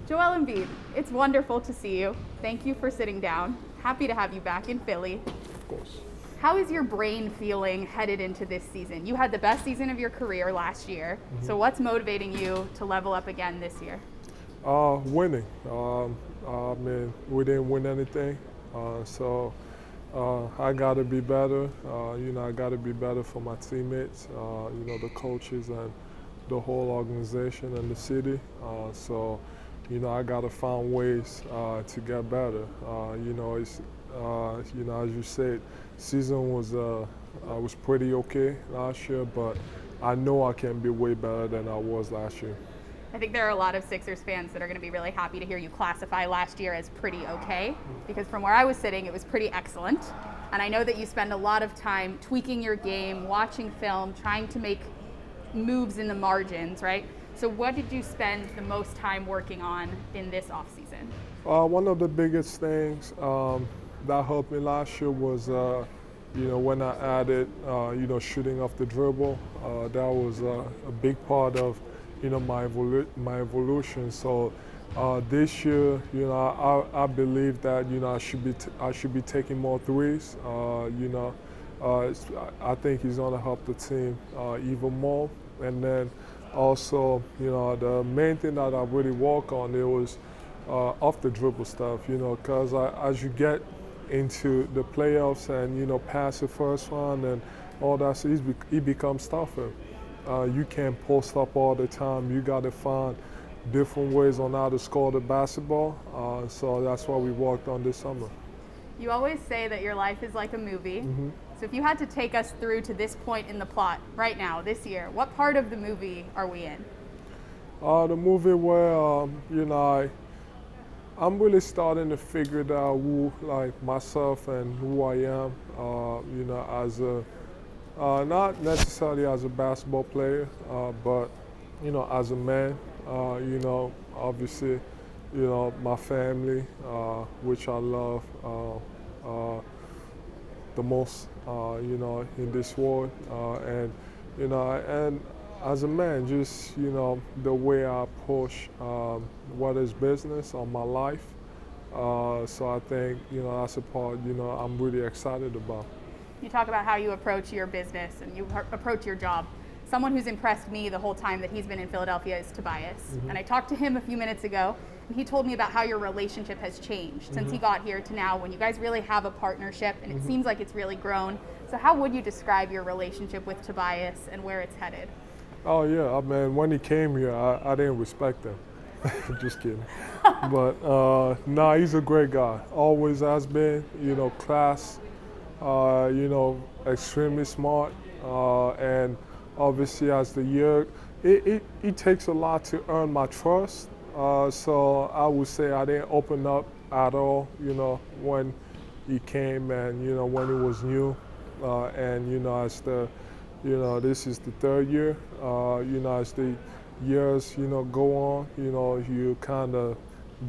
Joel Embiid, it's wonderful to see you. Thank you for sitting down. Happy to have you back in Philly. Of course. How is your brain feeling headed into this season? You had the best season of your career last year. So what's motivating you to level up again this year? Winning. I mean, we didn't win anything, so I got to be better. I got to be better for my teammates, the coaches and the whole organization and the city. I got to find ways to get better. As you said, season was pretty okay last year, but I know I can be way better than I was last year. I think there are a lot of Sixers fans that are going to be really happy to hear you classify last year as pretty okay, because from where I was sitting, it was pretty excellent. And I know that you spend a lot of time tweaking your game, watching film, trying to make moves in the margins, right? So what did you spend the most time working on in this offseason? One of the biggest things that helped me last year was, when I added, shooting off the dribble. That was a big part of, my evolution. So this year, I believe that, I should be taking more threes. I think he's going to help the team even more. And then also, the main thing that I really work on, it was off the dribble stuff, because as you get into the playoffs and, pass the first round and all that, so it becomes tougher. You can't post up all the time. You got to find different ways on how to score the basketball. So that's what we worked on this summer. You always say that your life is like a movie. So if you had to take us through to this point in the plot right now, this year, what part of the movie are we in? The movie where, I'm really starting to figure out who, like myself and who I am, as not necessarily as a basketball player, but, as a man, obviously, my family, which I love the most, in this world, and as a man, just, the way I approach what is business or my life. So I think, that's a part, I'm really excited about. You talk about how you approach your business and you approach your job. Someone who's impressed me the whole time that he's been in Philadelphia is Tobias. And I talked to him a few minutes ago, and he told me about how your relationship has changed since he got here to now, when you guys really have a partnership, and it seems like it's really grown. So how would you describe your relationship with Tobias and where it's headed? Oh yeah, I mean, when he came here, I didn't respect him. Just kidding. But he's a great guy. Always has been, class, extremely smart, and obviously as the year, it takes a lot to earn my trust. So I would say I didn't open up at all, when he came and, when he was new. And, as this is the third year, as the years, go on, you kind of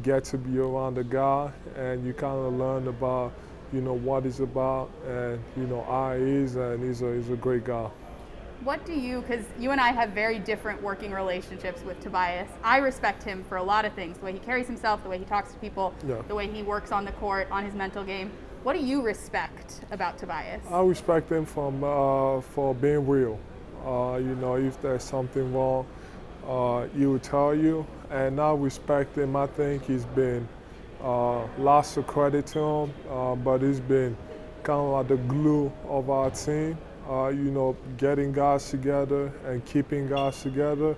get to be around the guy and you kind of learn about, what he's about and, how he is, and he's a great guy. What do you, because you and I have very different working relationships with Tobias. I respect him for a lot of things, the way he carries himself, the way he talks to people, the way he works on the court, on his mental game. What do you respect about Tobias? I respect him for being real. If there's something wrong, he will tell you. And I respect him. I think he's been lots of credit to him, but he's been kind of like the glue of our team. Getting guys together and keeping guys together.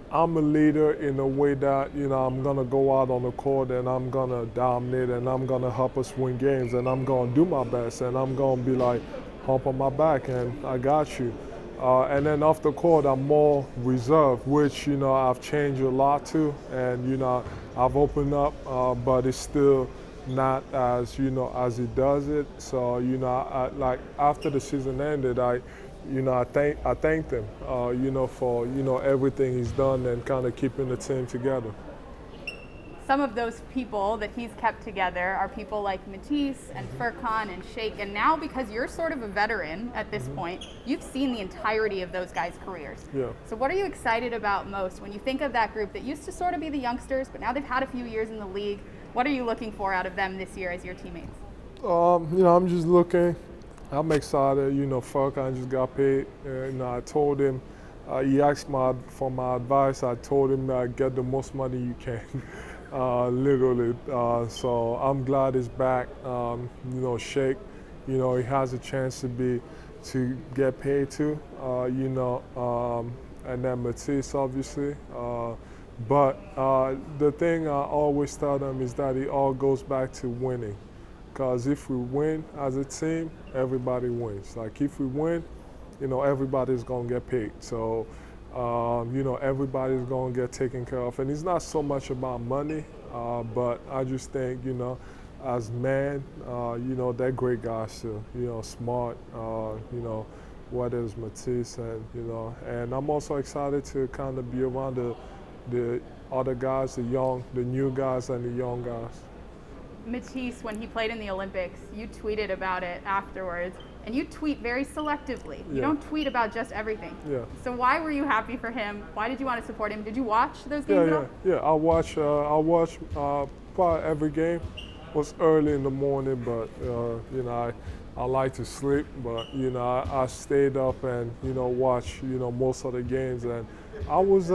I'm a leader in a way that, I'm going to go out on the court and I'm going to dominate and I'm going to help us win games and I'm going to do my best and I'm going to be like, hump on my back and I got you. And then off the court, I'm more reserved, which, I've changed a lot too. And, I've opened up, but it's still not as, as he does it. So, I like after the season ended, I thanked him, for, everything he's done and kind of keeping the team together. some of those people that he's kept together are people like Matisse and Furkan and Sheikh, and now because you're sort of a veteran at this point, you've seen the entirety of those guys' careers. Yeah. So what are you excited about most when you think of that group that used to sort of be the youngsters, but now they've had a few years in the league? What are you looking for out of them this year as your teammates? I'm just looking. I'm excited. Furkan just got paid. I told him, he asked for my advice. I told him get the most money you can, literally. So I'm glad he's back. Sheikh, he has a chance to get paid too. And then Matisse, obviously. But the thing I always tell them is that it all goes back to winning. Because if we win as a team, everybody wins. Like if we win, everybody's gonna get paid. So, everybody's gonna get taken care of. And it's not so much about money, but I just think, as men, they're great guys too. Smart, whether it's Matisse and I'm also excited to kind of be around the other guys, the new guys and the young guys. Matisse, when he played in the Olympics, you tweeted about it afterwards, and you tweet very selectively. You don't tweet about just everything. Yeah. So why were you happy for him? Why did you want to support him? Did you watch those games at all? Yeah. I watch probably every game. It was early in the morning, but I like to sleep. But I stayed up and watched most of the games, and I was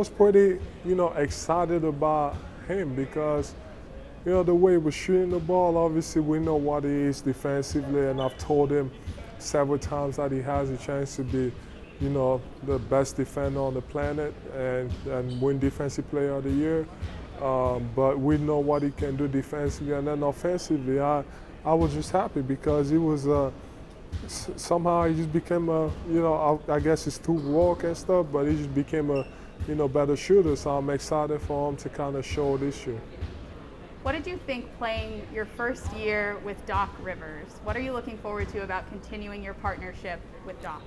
pretty excited about him because. The way he was shooting the ball, obviously we know what he is defensively, and I've told him several times that he has a chance to be, the best defender on the planet and win Defensive Player of the Year. But we know what he can do defensively, and then offensively, I was just happy because he was somehow he just became I guess it's too walk and stuff, but he just became a better shooter. So I'm excited for him to kind of show this year. What did you think playing your first year with Doc Rivers? What are you looking forward to about continuing your partnership with Doc?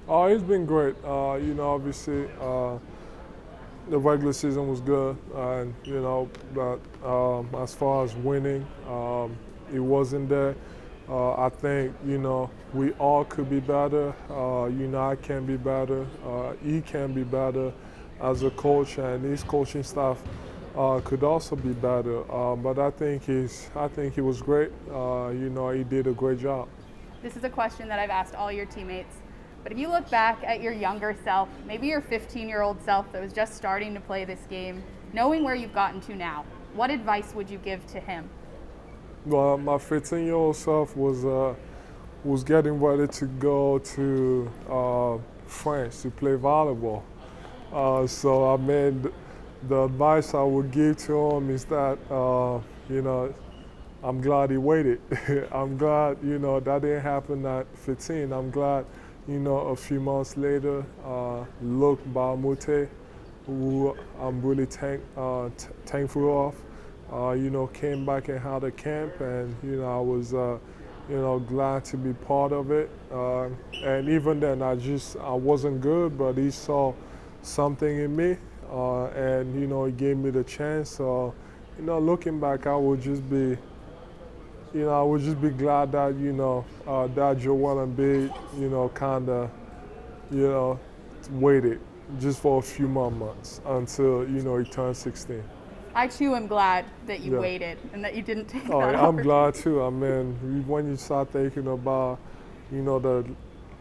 It's been great. Obviously, the regular season was good, and but as far as winning, it wasn't there. I think we all could be better. I can be better. He can be better as a coach, and his coaching staff. Could also be better, but I think he was great. He did a great job. This is a question that I've asked all your teammates, but if you look back at your younger self, maybe your 15-year-old self that was just starting to play this game, knowing where you've gotten to now, what advice would you give to him? Well, my 15-year-old self was getting ready to go to France to play volleyball. So I made. The advice I would give to him is that, I'm glad he waited. I'm glad, that didn't happen at 15. I'm glad, a few months later, Luc Baumute, who I'm really thankful of, came back and had a camp, and, I was, glad to be part of it. And even then, I wasn't good, but he saw something in me. And he gave me the chance. So, looking back, I would just be glad that that Joel Embiid, kind of, waited just for a few more months until he turned 16. I too am glad that you waited and that you didn't take that opportunity. I'm glad too. I mean, when you start thinking about, the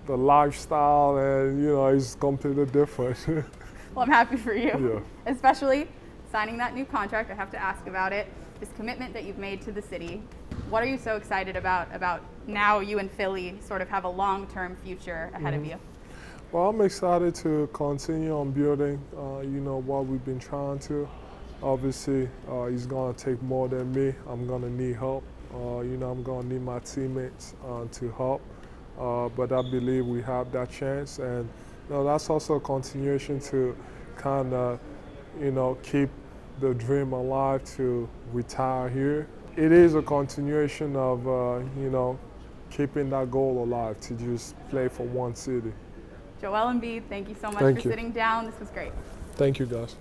lifestyle, and it's completely different. Well, I'm happy for you, Yeah. Especially signing that new contract. I have to ask about it. This commitment that you've made to the city. What are you so excited about now you and Philly sort of have a long-term future ahead of you? Well, I'm excited to continue on building, what we've been trying to. Obviously, it's going to take more than me. I'm going to need help. I'm going to need my teammates to help. But I believe we have that chance. And that's also a continuation to kind of, keep the dream alive to retire here. It is a continuation of, keeping that goal alive to just play for one city. Joel Embiid, thank you so much for sitting down. This was great. Thank you, guys.